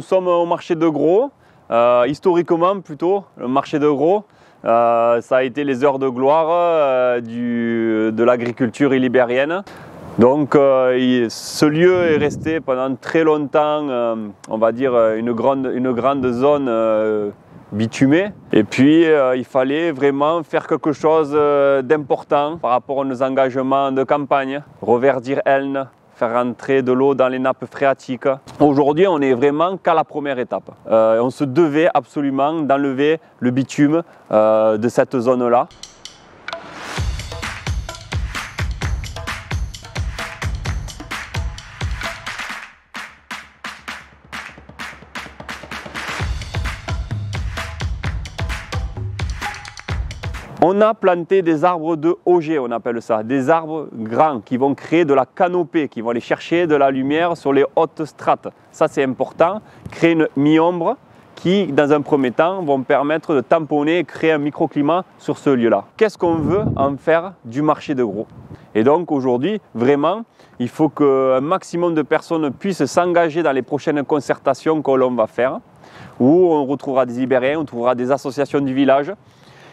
sommes au marché de Gros, historiquement plutôt, le marché de Gros. Ça a été les heures de gloire de l'agriculture illibérienne. Donc ce lieu est resté pendant très longtemps, on va dire, une grande zone bitumée. Et puis il fallait vraiment faire quelque chose d'important par rapport à nos engagements de campagne, reverdir Elne, faire rentrer de l'eau dans les nappes phréatiques. Aujourd'hui, on n'est vraiment qu'à la première étape. On se devait absolument d'enlever le bitume de cette zone-là. On a planté des arbres de auger, on appelle ça, des arbres grands qui vont créer de la canopée, qui vont aller chercher de la lumière sur les hautes strates. Ça c'est important, créer une mi-ombre qui, dans un premier temps, vont permettre de tamponner et créer un microclimat sur ce lieu-là. Qu'est-ce qu'on veut en faire du marché de Gros? Et donc aujourd'hui, vraiment, il faut qu'un maximum de personnes puissent s'engager dans les prochaines concertations que l'on va faire, où on retrouvera des Ibériens, on trouvera des associations du village,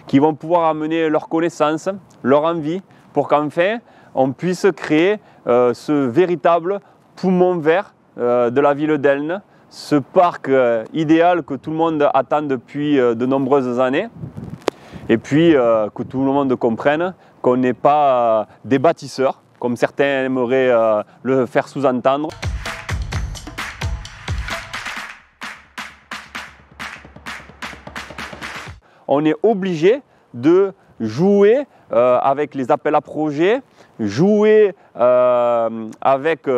qui vont pouvoir amener leurs connaissances, leur envie, pour qu'enfin on puisse créer ce véritable poumon vert de la ville d'Elne, ce parc idéal que tout le monde attend depuis de nombreuses années, et puis que tout le monde comprenne qu'on n'est pas des bâtisseurs, comme certains aimeraient le faire sous-entendre. On est obligé de jouer avec les appels à projets, jouer avec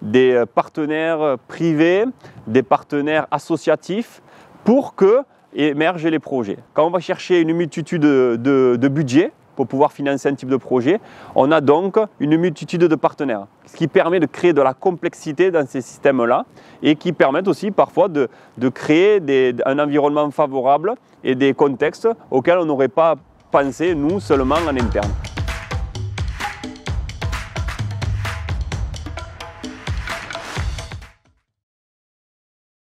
des partenaires privés, des partenaires associatifs pour que émergent les projets. Quand on va chercher une multitude de budgets pour pouvoir financer un type de projet, on a donc une multitude de partenaires, ce qui permet de créer de la complexité dans ces systèmes-là et qui permettent aussi parfois de créer un environnement favorable et des contextes auxquels on n'aurait pas pensé, nous, seulement en interne.